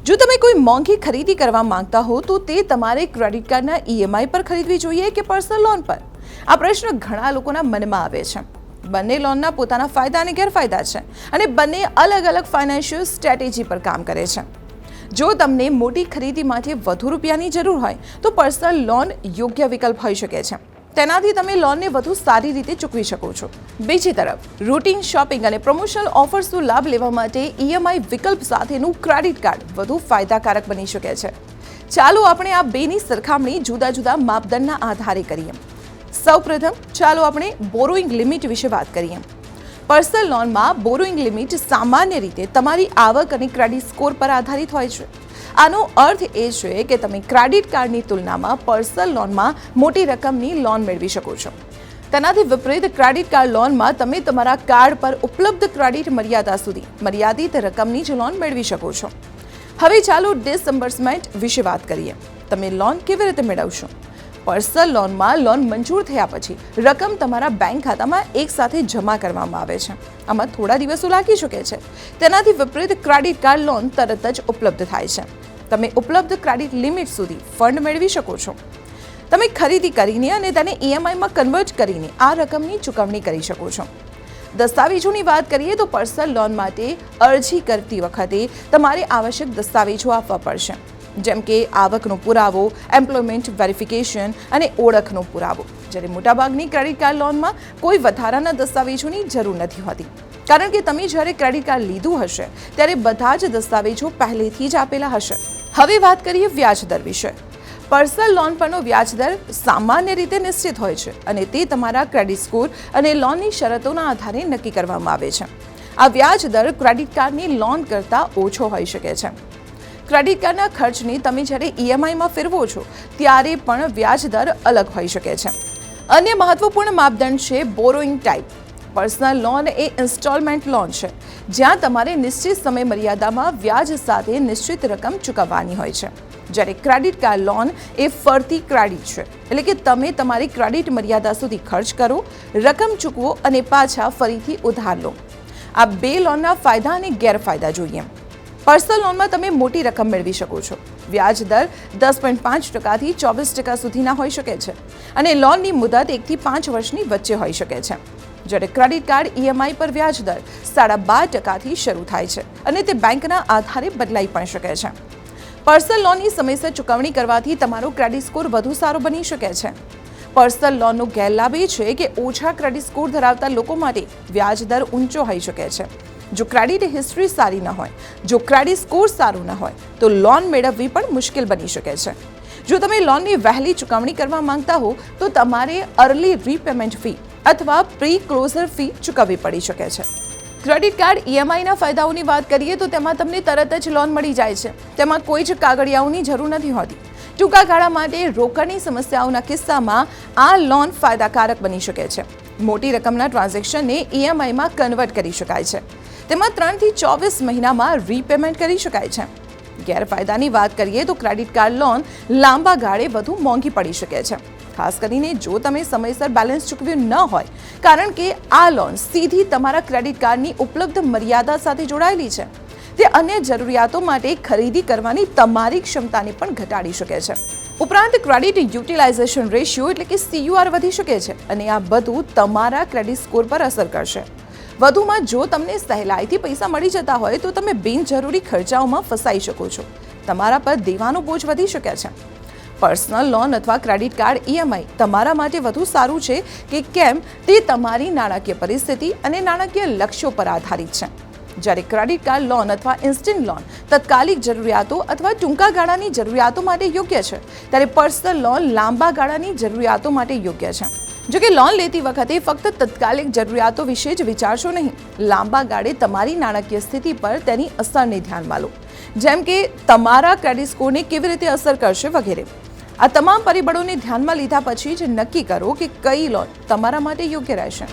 જો તમે કોઈ મોંઘી ખરીદી કરવા માંગતા હો તો તે તમારે ક્રેડિટ કાર્ડના ઈએમઆઈ પર ખરીદવી જોઈએ કે પર્સનલ લોન પર? આ પ્રશ્ન ઘણા લોકોના મનમાં આવે છે. બંને લોનના પોતાના ફાયદા અને ગેરફાયદા છે અને બંને અલગ અલગ ફાઇનાન્શિયલ સ્ટ્રેટેજી પર કામ કરે છે. જો તમને મોટી ખરીદી માટે વધુ રૂપિયાની જરૂર હોય તો પર્સનલ લોન યોગ્ય વિકલ્પ હોઈ શકે છે. તેનાથી તમે લોનને વધુ સારી રીતે ચૂકવી શકો છો. બીજી તરફ રૂટીન શોપિંગ અને પ્રમોશનલ ઓફર્સનો લાભ લેવા માટે ઈએમઆઈ વિકલ્પ સાથેનું ક્રેડિટ કાર્ડ વધુ ફાયદાકારક બની શકે છે. ચાલો આપણે આ બેની સરખામણી જુદા જુદા માપદંડના આધારે કરીએ. સૌપ્રથમ ચાલો આપણે બોરોઈંગ લિમિટ વિશે વાત કરીએ. પર્સનલ લોનમાં બોરોઈંગ લિમિટ સામાન્ય રીતે તમારી આવક અને ક્રેડિટ સ્કોર પર આધારિત હોય છે. આનો અર્થ એ છે કે તમે ક્રેડિટ કાર્ડની તુલનામાં પર્સનલ લોનમાં મોટી રકમની લોન મેળવી શકો છો. તેનાથી વિપરીત ક્રેડિટ કાર્ડ લોનમાં તમે તમારા કાર્ડ પર ઉપલબ્ધ ક્રેડિટ મર્યાદા સુધી મર્યાદિત રકમની જ લોન મેળવી શકો છો. હવે ચાલો ડિસબર્સમેન્ટ વિશે વાત કરીએ. તમે લોન કેવી રીતે મેળવશો? પર્સનલ લોનમાં લોન મંજૂર થયા પછી રકમ તમારા બેંક ખાતામાં એકસાથે જમા કરવામાં આવે છે. આમાં થોડા દિવસો લાગી શકે છે. તેનાથી વિપરીત ક્રેડિટ કાર્ડ લોન તરત જ ઉપલબ્ધ થાય છે. તમે ઉપલબ્ધ ક્રેડિટ લિમિટ સુધી ફંડ મેળવી શકો છો. તમે ખરીદી કરીને અને તેને ઈએમઆઈમાં કન્વર્ટ કરીને આ રકમની ચૂકવણી કરી શકો છો. દસ્તાવેજોની વાત કરીએ તો પર્સનલ લોન માટે અરજી કરતી વખતે તમારે આવશ્યક દસ્તાવેજો આપવા પડશે, જેમ કે આવકનો પુરાવો, એમ્પ્લોયમેન્ટ વેરિફિકેશન અને ઓળખનો પુરાવો. જ્યારે મોટાભાગની ક્રેડિટ કાર્ડ લોનમાં કોઈ વધારાના દસ્તાવેજોની જરૂર નથી હોતી, કારણ કે તમે જ્યારે ક્રેડિટ કાર્ડ લીધું હશે ત્યારે બધા જ દસ્તાવેજો પહેલેથી જ આપેલા હશે. હવે વાત કરીએ વ્યાજ દર વિશે. પર્સનલ લોન પરનો વ્યાજ દર સામાન્ય રીતે નિશ્ચિત હોય છે અને તે તમારા ક્રેડિટ સ્કોર અને લોનની શરતોના આધારે નક્કી કરવામાં આવે છે. આ વ્યાજ દર ક્રેડિટ કાર્ડની લોન કરતાં ઓછો હોઈ શકે છે. ક્રેડિટ કાર્ડના ખર્ચને તમે જ્યારે ઈએમઆઈમાં ફેરવો છો ત્યારે પણ વ્યાજ દર અલગ હોઈ શકે છે. અન્ય મહત્વપૂર્ણ માપદંડ છે બોરોઈંગ ટાઈપ. પર્સનલ લોન એ ઇન્સ્ટોલમેન્ટ લોન છે, જ્યાં તમારે નિશ્ચિત સમય મર્યાદામાં વ્યાજ સાથે નિશ્ચિત રકમ ચૂકવવાની હોય છે. જ્યારે ક્રેડિટ કાર્ડ લોન એ ફરતી ક્રેડિટ છે, એટલે કે તમે તમારી ક્રેડિટ મર્યાદા સુધી ખર્ચ કરો, રકમ ચૂકવો અને પાછા ફરીથી ઉધાર લો. આ બે લોનના ફાયદા અને ગેરફાયદા જોઈએ. પર્સનલ લોનમાં તમે મોટી રકમ મેળવી શકો છો. વ્યાજ દર 10.5%થી 24% સુધીના હોઈ શકે છે અને લોનની મુદત 1 થી 5 વર્ષની વચ્ચે હોઈ શકે છે. જ્યારે ક્રેડિટ કાર્ડ ઈએમઆઈ પર વ્યાજ દર 12.5%થી શરૂ થાય છે અને તે બેંકના આધારે બદલાઈ પણ શકે છે. પર્સનલ લોનની સમયસર ચૂકવણી કરવાથી તમારો ક્રેડિટ સ્કોર વધુ સારો બની શકે છે. પર્સનલ લોનનો ગેરલાભ એ છે કે ઓછા ક્રેડિટ સ્કોર ધરાવતા લોકો માટે વ્યાજ દર ઊંચો હોઈ શકે છે. જો ક્રેડિટ હિસ્ટ્રી સારી ન હોય, જો ક્રેડિટ સ્કોર સારું ન હોય તો લોન મેળવવી પણ મુશ્કેલ બની શકે છે. જો તમે લોનની વહેલી ચૂકવણી કરવા માંગતા હો તો તમારે અર્લી રીપેમેન્ટ ફી અથવા પ્રી ક્લોઝર ફી ચૂકવવી પડી શકે છે. ક્રેડિટ કાર્ડ ઈએમઆઈના ફાયદાઓની વાત કરીએ તો તેમાં તમને તરત જ લોન મળી જાય છે. તેમાં કોઈ જ કાગળિયાઓની જરૂર નથી હોતી. ટૂંકા ગાળા માટે રોકડની સમસ્યાઓના કિસ્સામાં આ લોન ફાયદાકારક બની શકે છે. મોટી રકમના ટ્રાન્ઝેક્શનને ઈએમઆઈમાં કન્વર્ટ કરી શકાય છે. તેમાં 3 થી 24 મહિનામાં રીપેમેન્ટ કરી શકાય છે. ગેરફાયદાની વાત કરીએ તો ક્રેડિટ કાર્ડ લોન લાંબા ગાળે વધુ મોંઘી પડી શકે છે, ખાસ કરીને જો તમે સમયસર બેલેન્સ ચૂકવ્યું ન હોય, કારણ કે આ લોન સીધી તમારા ક્રેડિટ કાર્ડની ઉપલબ્ધ મર્યાદા સાથે જોડાયેલી છે. તે અન્ય જરૂરિયાતો માટે ખરીદી કરવાની તમારી ક્ષમતાને પણ ઘટાડી શકે છે. ઉપરાંત ક્રેડિટ યુટિલાઇઝેશન રેશિયો એટલે કે CUR વધી શકે છે અને આ બધું તમારા ક્રેડિટ સ્કોર પર અસર કરશે. વધુમાં જો તમને સહેલાઈથી પૈસા મળી જતા હોય તો તમે બિનજરૂરી ખર્ચાઓમાં ફસાઈ શકો છો. તમારા પર દેવાનો બોજ વધી શકે છે. પર્સનલ લોન અથવા ક્રેડિટ કાર્ડ ઈએમઆઈ તમારા માટે વધુ સારું છે કે કેમ તે તમારી નાણાકીય પરિસ્થિતિ અને નાણાકીય લક્ષ્યો પર આધારિત છે. જ્યારે ક્રેડિટ કાર્ડ લોન અથવા ઇન્સ્ટન્ટ લોન તત્કાલિક જરૂરિયાતો અથવા ટૂંકા ગાળાની જરૂરિયાતો માટે યોગ્ય છે, ત્યારે પર્સનલ લોન લાંબા ગાળાની જરૂરિયાતો માટે યોગ્ય છે. જો કે લોન લેતી વખતે ફક્ત તત્કાલિક જરૂરિયાતો વિશે જ વિચારશો નહીં. લાંબા ગાળે તમારી નાણાકીય સ્થિતિ પર તેની અસરને ધ્યાનમાં લો, જેમ કે તમારા ક્રેડિટ સ્કોરને કેવી રીતે અસર કરશે વગેરે. આ તમામ પરિબળોને ધ્યાનમાં લીધા પછી જ નક્કી કરો કે કઈ લોન તમારા માટે યોગ્ય રહેશે.